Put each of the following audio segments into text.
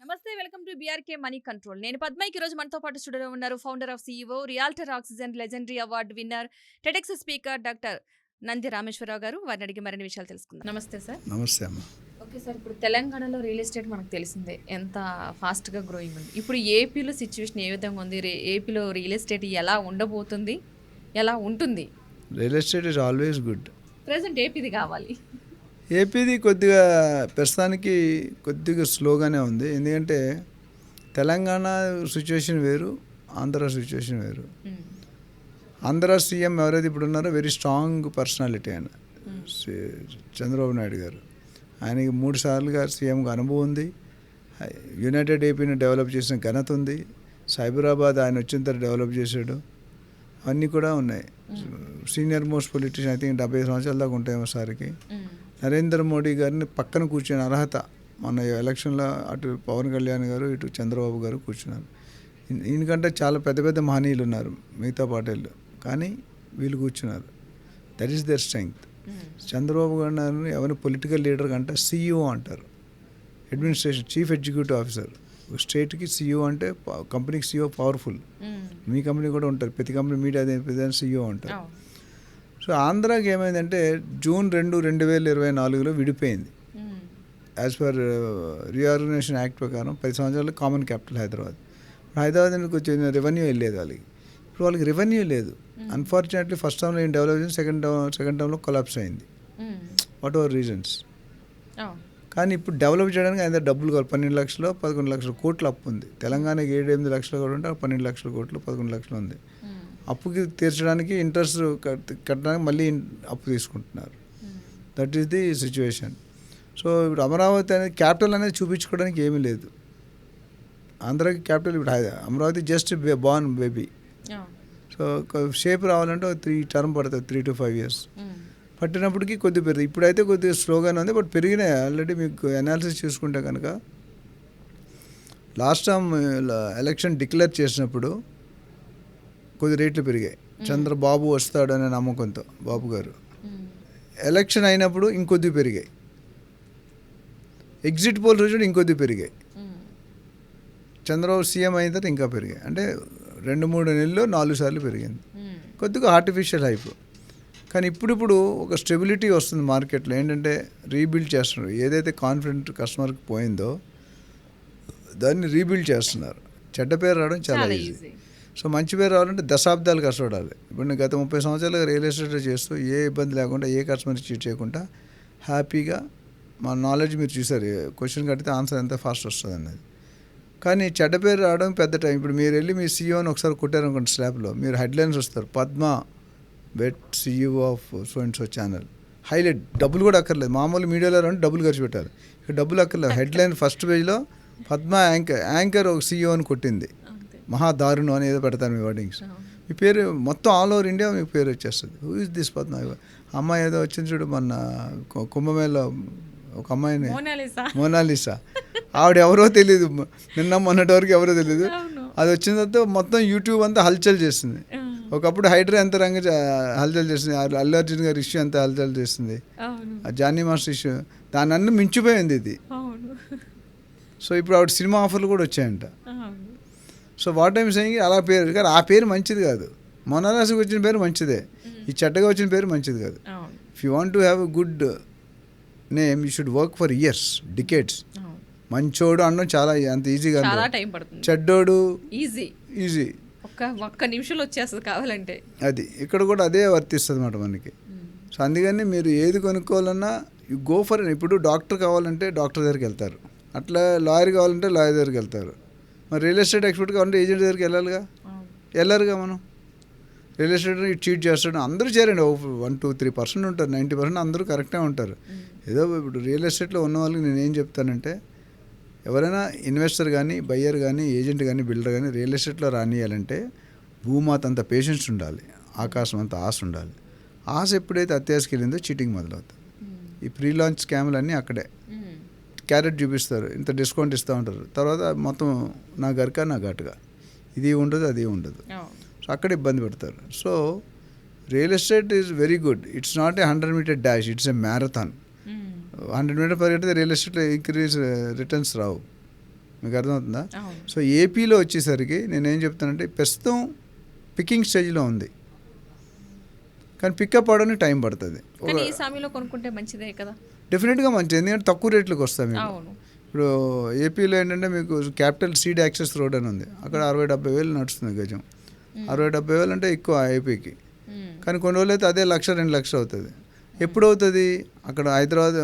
నమస్తే. Welcome to BRK money control. నేను పద్మకి రోజు మనతో పాటు స్టూడియోలో ఉన్నారు. Founder of CEO, realtor oxygen legendary award winner, TEDx speaker doctor Nandi Rameshwar Rao గారు. వారిని అడిగి మరిన్ని విషయాలు తెలుసుకుందాం. నమస్తే సార్. నమస్తే అమ్మ. ఓకే సార్, ఇప్పుడు తెలంగాణలో రియల్ ఎస్టేట్ మనకు తెలిసిందే ఎంత ఫాస్ట్గా గ్రోయింగ్ ఉంది. ఇప్పుడు ఏపీలో సిచ్యువేషన్ ఏ విధంగా ఉంది? ఏపీలో రియల్ ఎస్టేట్ ఎలా ఉండబోతుంది, ఎలా ఉంటుంది? Real estate is always good. Present ఏపీది కావాలి. ఏపీది కొద్దిగా ప్రస్తుతానికి కొద్దిగా స్లోగానే ఉంది. ఎందుకంటే తెలంగాణ సిచ్యువేషన్ వేరు, ఆంధ్ర సిచ్యువేషన్ వేరు. ఆంధ్ర సీఎం ఎవరైతే ఇప్పుడు ఉన్నారో వెరీ స్ట్రాంగ్ పర్సనాలిటీ ఆయన, చంద్రబాబు నాయుడు గారు. ఆయనకి 3 సార్లుగా సీఎంగా అనుభవం ఉంది. యునైటెడ్ ఏపీని డెవలప్ చేసిన ఘనత ఉంది. సైబరాబాద్ ఆయన వచ్చిన తర్వాత డెవలప్ చేశాడు. అన్నీ కూడా ఉన్నాయి. Senior most politician, I think 70 సంవత్సరాల దాకా ఉంటాయేమో సార్కి. నరేంద్ర మోడీ గారిని పక్కన కూర్చున్న అర్హత మన ఎలక్షన్లో అటు పవన్ కళ్యాణ్ గారు, ఇటు చంద్రబాబు గారు కూర్చున్నారు. ఈయనకంటే చాలా పెద్ద పెద్ద మహనీయులు ఉన్నారు మిగతా పార్టీలు, కానీ వీళ్ళు కూర్చున్నారు. That is there strength. Chandrababu గారిని ఎవరిని పొలిటికల్ లీడర్ కంటే సీఈఓ అంటారు, అడ్మినిస్ట్రేషన్ చీఫ్ ఎగ్జిక్యూటివ్ ఆఫీసర్. స్టేట్కి సీఈఓ అంటే కంపెనీకి సీఈఓ పవర్ఫుల్. మీ కంపెనీ కూడా ఉంటారు, ప్రతి కంపెనీ మీడియా సీఈఓ అంటారు. సో ఆంధ్రాకి ఏమైందంటే జూన్ 2, 2024లో విడిపోయింది. యాజ్ పర్ రీఆర్గనైజేషన్ యాక్ట్ ప్రకారం 10 సంవత్సరాలు కామన్ క్యాపిటల్ హైదరాబాద్. హైదరాబాద్ నుంచి వచ్చిన రెవెన్యూ వెళ్ళేది వాళ్ళకి. ఇప్పుడు వాళ్ళకి రెవెన్యూ లేదు. అన్ఫార్చునేట్లీ ఫస్ట్ టర్మ్లో ఏం డెవలప్ చేసి సెకండ్ టర్మ్లో కొలాప్స్ అయింది. What ever reasons. కానీ ఇప్పుడు డెవలప్ చేయడానికి ఆయన డబ్బులు కావాలి. 12 లక్షలు 11 లక్షల కోట్ల అప్పు ఉంది. తెలంగాణకి 7-8 లక్షలు కూడా ఉంటే 12 లక్షల కోట్లు 11 లక్షలు ఉంది. అప్పుకి తీర్చడానికి ఇంట్రెస్ట్ కట్టడానికి మళ్ళీ అప్పు తీసుకుంటున్నారు. That is the situation. So ఇప్పుడు అమరావతి అనేది క్యాపిటల్ అనేది చూపించుకోవడానికి ఏమీ లేదు. ఆంధ్రాకి క్యాపిటల్ ఇప్పుడు Amaravati just born baby. So shape రావాలంటే 3 టర్మ్ పడుతుంది, 3 to 5 years పట్టినప్పటికీ కొద్దిగా పెరుగుతుంది. ఇప్పుడైతే కొద్దిగా స్లోగానే ఉంది, బట్ పెరిగినాయి ఆల్రెడీ. మీకు అనాలిసిస్ చూసుకుంటే కనుక లాస్ట్ టైం ఎలక్షన్ డిక్లేర్ చేసినప్పుడు కొద్ది రేట్లు పెరిగాయి. చంద్రబాబు వస్తాడు అనే నమ్మకంతో బాబు గారు. ఎలక్షన్ అయినప్పుడు ఇంకొద్ది పెరిగాయి. ఎగ్జిట్ పోల్ రోజు ఇంకొద్ది పెరిగాయి. చంద్రబాబు సీఎం అయిన తర్వాత ఇంకా పెరిగాయి. అంటే 2-3 నెలల్లో 4 సార్లు పెరిగింది. కొద్దిగా ఆర్టిఫిషియల్ హైప్. కానీ ఇప్పుడు ఒక స్టెబిలిటీ వస్తుంది మార్కెట్లో. ఏంటంటే రీబిల్డ్ చేస్తున్నారు. ఏదైతే కాన్ఫిడెంట్ కస్టమర్కి పోయిందో దాన్ని రీబిల్డ్ చేస్తున్నారు. చెడ్డ పేరు రావడం చాలా ఈజీ. సో మంచి పేరు రావాలంటే దశాబ్దాలు కష్టపడాలి. ఇప్పుడు నేను గత 30 సంవత్సరాలుగా రియల్ ఎస్టేట్ చేస్తూ ఏ ఇబ్బంది లేకుండా, ఏ కస్టమర్ చీట్ చేయకుండా హ్యాపీగా మా నాలెడ్జ్ మీరు చూసారు. క్వశ్చన్ కడితే ఆన్సర్ ఎంత ఫాస్ట్ వస్తుంది అన్నది. కానీ చెడ్డ పేరు రావడం పెద్ద టైం. ఇప్పుడు మీరు వెళ్ళి మీ సీఈఓని ఒకసారి కొట్టారనుకోండి స్లాబ్లో, మీరు హెడ్లైన్స్ వస్తారు, పద్మ బెట్ CEO of so and so channel, highlight. డబ్బులు కూడా అక్కర్లేదు. మామూలు మీడియాలో రండి డబ్బులు ఖర్చు పెట్టాలి. ఇక్కడ డబ్బులు అక్కర్లేదు. హెడ్లైన్ ఫస్ట్ పేజ్లో పద్మ యాంకర్ ఒక సీఈఓని కొట్టింది, మహా దారుణం అని ఏదో పెడతారు మీ వర్డింగ్స్. మీ పేరు మొత్తం ఆల్ ఓవర్ ఇండియా మీకు పేరు వచ్చేస్తుంది. Who is this Padma? అమ్మాయి ఏదో వచ్చింది చూడు మొన్న కుంభమేళలో, ఒక అమ్మాయిని మోనాలిసా. ఆవిడ ఎవరో తెలియదు, నిన్న మొన్నటి వరకు ఎవరో తెలియదు. అది వచ్చిన తర్వాత మొత్తం యూట్యూబ్ అంతా హల్చల్ చేస్తుంది. ఒకప్పుడు హైడ్రా ఎంత హల్చల్ చేస్తుంది, అల్లు అర్జున్ గారి ఇష్యూ ఎంత హల్చల్ చేస్తుంది, ఆ జానీ మాస్టర్ ఇష్యూ, దాని అన్నీ మించిపోయింది ఇది. సో ఇప్పుడు ఆవిడ సినిమా ఆఫర్లు కూడా వచ్చాయంట. సో వాట్ టైమ్ సెయింగ్ అలా పేరు, కానీ ఆ పేరు మంచిది కాదు. మొనాలిసాకి వచ్చిన పేరు మంచిదే, ఈ చెడ్డగా వచ్చిన పేరు మంచిది కాదు. If you want to have a good name you should work for years, decades. మంచోడు అనడం చాలా అంత ఈజీగా, చెడ్డోడు ఈజీ, ఒక్క నిమిషంలో వచ్చేస్తుంది కావాలంటే. అది ఇక్కడ కూడా అదే వర్తిస్తుంది అన్నమాట మనకి. సో అందుకని మీరు ఏది కొనుక్కోవాలన్నా యూ గో ఫర్. ఇప్పుడు డాక్టర్ కావాలంటే డాక్టర్ దగ్గరికి వెళ్తారు, అట్లా లాయర్ కావాలంటే లాయర్ దగ్గరికి వెళ్తారు. మరి రియల్ ఎస్టేట్ ఎక్స్పర్ట్ కావాలంటే ఏజెంట్ దగ్గరికి వెళ్ళాలిగా, వెళ్ళారుగా. మనం రియల్ ఎస్టేట్ చీట్ చేస్తాడు అందరూ చేరండి. 1-2-3% ఉంటారు, 90% అందరూ కరెక్టే ఉంటారు. ఏదో ఇప్పుడు రియల్ ఎస్టేట్లో ఉన్న వాళ్ళకి నేనేం చెప్తానంటే, ఎవరైనా ఇన్వెస్టర్ కానీ, బయ్యర్ కానీ, ఏజెంట్ కానీ, బిల్డర్ కానీ రియల్ ఎస్టేట్లో రానియాలంటే భూమాత అంత పేషెన్స్ ఉండాలి, ఆకాశం అంత ఆశ ఉండాలి. ఆశ ఎప్పుడైతే అత్యాశకి వెళ్ళిందో చీటింగ్ మొదలవుతుంది. ఈ ప్రీ లాంచ్ స్కామ్లు అన్నీ అక్కడే. క్యారెట్ చూపిస్తారు, ఇంత డిస్కౌంట్ ఇస్తూ ఉంటారు, తర్వాత మొత్తం నా గరక నా ఘాటుగా, ఇది ఉండదు అది ఉండదు. సో అక్కడ ఇబ్బంది పెడతారు. So real estate is very good. It's not a 100-meter dash, it's a marathon. 100 meter పరిగెడితే రియల్ ఎస్టేట్లో ఇంక్రీజ్ రిటర్న్స్ రావు. మీకు అర్థమవుతుందా? అవును. సో ఏపీలో వచ్చేసరికి నేనేం చెప్తానంటే ప్రస్తుతం పికింగ్ స్టేజ్లో ఉంది, కానీ పికప్ అవడానికి టైం పడుతుంది. కానీ ఈ సమయంలో కొనుక్కుంటే మంచిదే కదా. డెఫినెట్గా మంచిది, ఎందుకంటే తక్కువ రేట్లకు వస్తాయి మీకు. అవును. ఇప్పుడు ఏపీలో ఏంటంటే మీకు క్యాపిటల్ సీడ్ యాక్సెస్ రోడ్ అని ఉంది, అక్కడ 60-70 వేలు నడుస్తుంది గజం. 60-70 వేలు అంటే ఎక్కువ ఏపీకి. కానీ కొన్ని రోజులు అయితే అదే 1-2 లక్షలు అవుతుంది. ఎప్పుడు అవుతుంది? అక్కడ హైదరాబాద్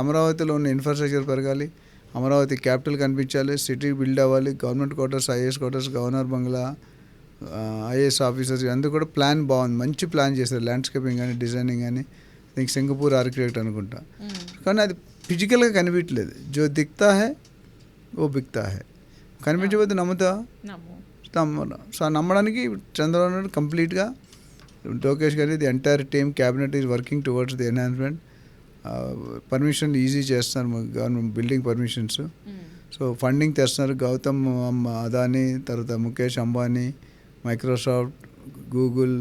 అమరావతిలో ఉన్న ఇన్ఫ్రాస్ట్రక్చర్ పెరగాలి, అమరావతి క్యాపిటల్ కనిపించాలి, సిటీ బిల్డ్ అవ్వాలి, government quarters, IAS quarters, governor బంగ్లా, ఐఏఎస్ ఆఫీసర్స్ అందరూ కూడా ప్లాన్ బాగుంది, మంచి ప్లాన్ చేశారు, ల్యాండ్స్కేపింగ్ కానీ డిజైనింగ్ కానీ. దీనికి సింగపూర్ ఆర్కిటెక్ట్ అనుకుంటా. కానీ అది ఫిజికల్గా కనిపించలేదు. జో దిక్తా హై ఓ బిక్తా హై. కనిపించబోతే నమ్ముతా. సో నమ్మడానికి చంద్రబాబు నాయుడు కంప్లీట్గా, లోకేష్ గారి the entire team cabinet is working towards the enhancement. Permission easy చేస్తున్నారు government, building permissions. So funding తెస్తున్నారు. గౌతమ్ అదానీ, తర్వాత Mukesh Ambani, Microsoft, Google,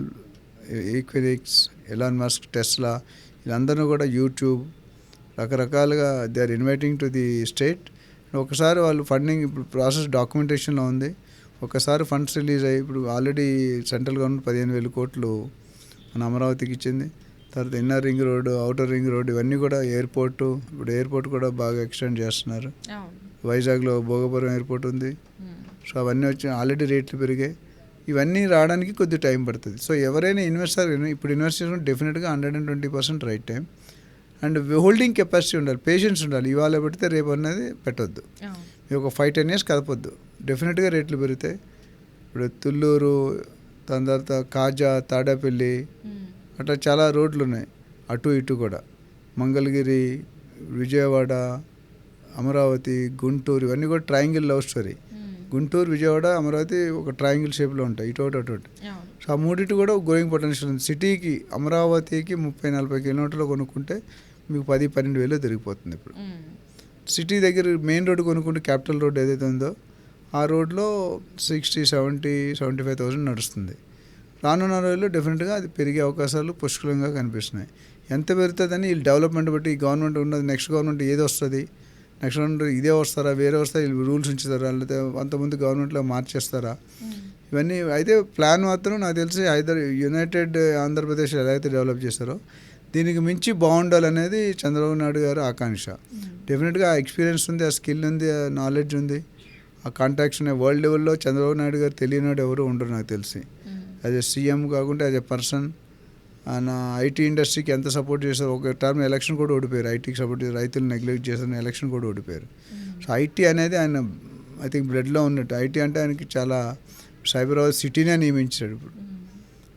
Equinix, Elon Musk, Tesla, వీళ్ళందరూ కూడా యూట్యూబ్ రకరకాలుగా they are inviting to the state. ఒకసారి వాళ్ళు ఫండింగ్ ఇప్పుడు ప్రాసెస్ డాక్యుమెంటేషన్లో ఉంది. ఒకసారి ఫండ్స్ రిలీజ్ అయ్యి ఇప్పుడు ఆల్రెడీ సెంట్రల్ గవర్నమెంట్ 15,000 కోట్లు మన అమరావతికి ఇచ్చింది. తర్వాత inner ring road, outer ring road, ఇవన్నీ కూడా ఎయిర్పోర్టు, ఇప్పుడు ఎయిర్పోర్ట్ కూడా బాగా ఎక్స్టెండ్ చేస్తున్నారు. వైజాగ్లో భోగపురం ఎయిర్పోర్ట్ ఉంది. సో అవన్నీ వచ్చి ఆల్రెడీ రేట్లు పెరిగాయి. ఇవన్నీ రావడానికి కొద్ది టైం పడుతుంది. సో ఎవరైనా ఇన్వెస్టర్ ఇప్పుడు ఇన్వెస్ట్ చేసుకుంటే డెఫినెట్గా 120% right time. And holding capacity ఉండాలి, పేషెన్స్ ఉండాలి. ఇవాళ పెడితే రేపు అనేది పెట్టొద్దు. మీరు ఒక 5-10 years కదపొద్దు, డెఫినెట్గా రేట్లు పెరుగుతాయి. ఇప్పుడు తుళ్ళూరు, దాని తర్వాత కాజా, తాడేపల్లి, అట్లా చాలా రోడ్లు ఉన్నాయి అటు ఇటు కూడా. మంగళగిరి, విజయవాడ, అమరావతి, గుంటూరు, ఇవన్నీ కూడా triangle love story. Guntur, Vijayawada, Amaravati ఒక ట్రయాంగిల్ షేప్లో ఉంటాయి, ఇటు అటు. సో ఆ మూడింటి కూడా గ్రోయింగ్ పొటెన్షియల్ ఉంది. సిటీకి అమరావతికి 30-40 కిలోమీటర్లు కొనుక్కుంటే మీకు 10-12 వేలు తిరిగిపోతుంది. ఇప్పుడు సిటీ దగ్గర మెయిన్ రోడ్డు కొనుక్కుంటే క్యాపిటల్ రోడ్ ఏదైతే ఉందో ఆ రోడ్లో 60-70-75,000 నడుస్తుంది. రానున్న రోజుల్లో డెఫినెట్గా అది పెరిగే అవకాశాలు పుష్కలంగా కనిపిస్తున్నాయి. ఎంత పెరుగుతుందని వీళ్ళు డెవలప్మెంట్ బట్టి ఈ గవర్నమెంట్ ఉన్నది, నెక్స్ట్ గవర్నమెంట్ ఏది వస్తుంది, నెక్స్ట్ గవర్నమెంట్ ఇదే వస్తారా, వేరే వస్తారా, వీళ్ళు రూల్స్ ఉంచుతారా, లేకపోతే అంతకుముందు గవర్నమెంట్లో మార్చేస్తారా, ఇవన్నీ. అయితే ప్లాన్ మాత్రం నాకు తెలిసి యునైటెడ్ ఆంధ్రప్రదేశ్ ఎలా అయితే డెవలప్ చేస్తారో దీనికి మించి బాగుండాలనేది చంద్రబాబు నాయుడు గారు ఆకాంక్ష. డెఫినెట్గా ఆ ఎక్స్పీరియన్స్ ఉంది, ఆ స్కిల్ ఉంది, ఆ నాలెడ్జ్ ఉంది, ఆ కాంటాక్ట్స్ ఉన్నాయి. వరల్డ్ లెవెల్లో చంద్రబాబు నాయుడు గారు తెలియనివాడు ఎవరు ఉండరు నాకు తెలిసి. యాజ్ ఎ సీఎం కాకుండా యాజ్ ఎ పర్సన్ ఆయన ఐటీ ఇండస్ట్రీకి ఎంత సపోర్ట్ చేశారు. ఒక టర్మ్ ఎలక్షన్ కూడా ఓడిపోయారు, ఐటీకి సపోర్ట్ చేశారు, రైతులు నెగ్లెక్ట్ చేశారు, ఎలక్షన్ కూడా ఓడిపోయారు. సో ఐటీ అనేది ఆయన ఐ థింక్ బ్లడ్లో ఉన్నట్టు. ఐటీ అంటే ఆయనకి చాలా, సైబరాబాద్ సిటీనే నియమించాడు. ఇప్పుడు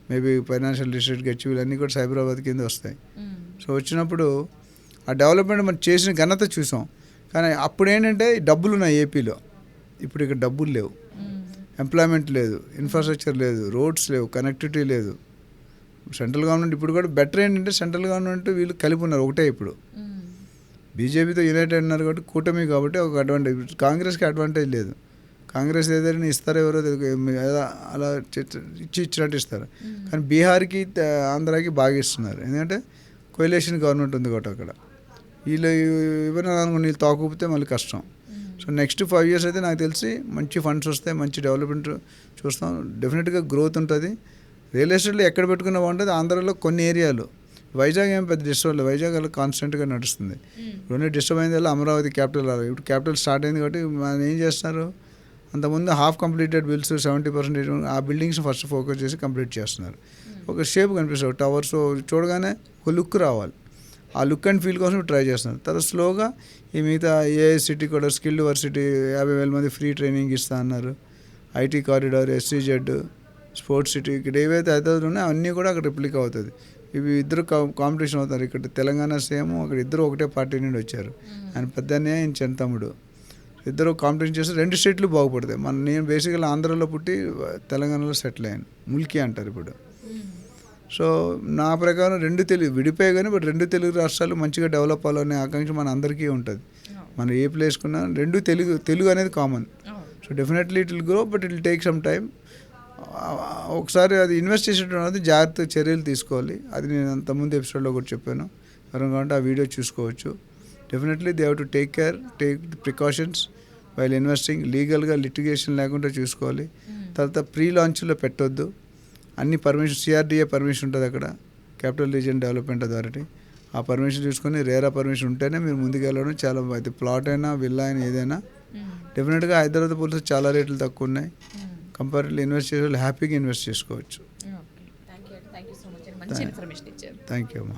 మేబీ ఫైనాన్షియల్ డిస్ట్రిక్ట్ గచ్చిబౌలి అన్నీ కూడా సైబరాబాద్ కింద వస్తాయి. సో వచ్చినప్పుడు ఆ డెవలప్మెంట్ మనం చేసిన ఘనత చూసాం. కానీ అప్పుడు ఏంటంటే డబ్బులు ఉన్నాయి ఏపీలో, ఇప్పుడు ఇక్కడ డబ్బులు లేవు, ఎంప్లాయ్మెంట్ లేదు, ఇన్ఫ్రాస్ట్రక్చర్ లేదు, రోడ్స్ లేవు, కనెక్టివిటీ లేదు. సెంట్రల్ గవర్నమెంట్ ఇప్పుడు కూడా బెటర్ ఏంటంటే సెంట్రల్ గవర్నమెంట్ వీళ్ళు కలిపి ఉన్నారు ఒకటే. ఇప్పుడు బీజేపీతో యునైటెడ్ ఉన్నారు కాబట్టి కూటమి, కాబట్టి ఒక అడ్వాంటేజ్. కాంగ్రెస్కి అడ్వాంటేజ్ లేదు. కాంగ్రెస్ ఏదైనా ఇస్తారో ఎవరో అలా ఇచ్చినట్టు ఇస్తారు. కానీ బీహార్కి, ఆంధ్రాకి బాగా ఇస్తున్నారు, ఎందుకంటే కోయలేషన్ గవర్నమెంట్ ఉంది కాబట్టి అక్కడ. వీళ్ళు ఇవ్వని అనుకుని వీళ్ళు తాకుపితే మళ్ళీ కష్టం. సో నెక్స్ట్ 5 years అయితే నాకు తెలిసి మంచి ఫండ్స్ వస్తాయి, మంచి డెవలప్మెంట్ చూస్తాం, డెఫినెట్గా గ్రోత్ ఉంటుంది. రియల్ ఎస్టేట్లో ఎక్కడ పెట్టుకున్నా బాగుంటుంది. ఆంధ్రాలో కొన్ని ఏరియాలు, వైజాగ్ ఏం పెద్ద డిస్టర్బ్ లేదు, వైజాగ్ అలా కాన్స్టెంట్గా నడుస్తుంది. ఇప్పుడు డిస్టర్బ్ అయింది వల్ల అమరావతి క్యాపిటల్, ఇప్పుడు క్యాపిటల్ స్టార్ట్ అయింది కాబట్టి మనం ఏం చేస్తున్నారు, అంతకుముందు హాఫ్ కంప్లీటెడ్ బిల్స్ 70% ఆ బిల్డింగ్స్ ఫస్ట్ ఫోకస్ చేసి కంప్లీట్ చేస్తున్నారు. ఒక షేప్ కనిపిస్తుంది, టవర్స్ చూడగానే ఒక లుక్ రావాలి, ఆ లుక్ అండ్ ఫీల్ కోసం ట్రై చేస్తున్నారు. తర్వాత స్లోగా ఈ మిగతా ఏఐసిటీ కూడా స్కిల్డ్ వర్సిటీ 50,000 మంది ఫ్రీ ట్రైనింగ్ ఇస్తా అన్నారు. IT corridor, SCZ, sports city, ఇక్కడ ఏవైతే హైదరాబాద్ ఉన్నాయో అన్నీ కూడా అక్కడ రిప్లిక్ అవుతుంది. ఇవి ఇద్దరు కాంపిటీషన్ అవుతారు. ఇక్కడ తెలంగాణ సేమ్, అక్కడ ఇద్దరు ఒకటే పార్టీ నుండి వచ్చారు. ఆయన పెద్దనే, ఆయన చిన్న తమ్ముడు, ఇద్దరు కాంపిటీషన్ చేస్తే 2 స్టేట్లు బాగుపడతాయి. నేను బేసికల్ ఆంధ్రాలో పుట్టి తెలంగాణలో సెటిల్ అయ్యాను, ముల్కీ అంటారు ఇప్పుడు. సో నా ప్రకారం 2 తెలుగు విడిపోయాయి కానీ బట్ 2 తెలుగు రాష్ట్రాలు మంచిగా డెవలప్ అవ్వాలనే ఆకాంక్ష మన అందరికీ ఉంటుంది. మనం ఏ ప్లేస్కున్నా 2 తెలుగు అనేది common. So definitely it will grow, but it will take some time. ఒకసారి అది ఇన్వెస్ట్ చేసేటప్పుడు జాగ్రత్త చర్యలు తీసుకోవాలి. అది నేను అంతకుముందు ఎపిసోడ్లో కూడా చెప్పాను, ఎవరైనా కావాలంటే ఆ వీడియో చూసుకోవచ్చు. Definitely they have to take care, take the precautions while investing లీగల్గా లిటిగేషన్ లేకుండా చూసుకోవాలి. తర్వాత ప్రీ లాంచ్లో పెట్టొద్దు. అన్ని పర్మిషన్ సిఆర్డిఏ పర్మిషన్ ఉంటుంది అక్కడ, క్యాపిటల్ రీజియన్ డెవలప్మెంట్ అథారిటీ. ఆ పర్మిషన్ చూసుకొని రేరా పర్మిషన్ ఉంటేనే మీరు ముందుకు వెళ్ళడం చాలా అయితే ప్లాట్ అయినా విల్లా అయినా ఏదైనా. డెఫినెట్గా హైదరాబాద్ పోలీసు చాలా రేట్లు తక్కువ ఉన్నాయి. కంపారిటివ్లీ ఇన్వెస్ట్ చేసే వాళ్ళు హ్యాపీగా ఇన్వెస్ట్ చేసుకోవచ్చు. థ్యాంక్ యూ సో మచ్, మంచి ఇన్ఫర్మేషన్ ఇచ్చారు. థ్యాంక్ యూ అమ్మా.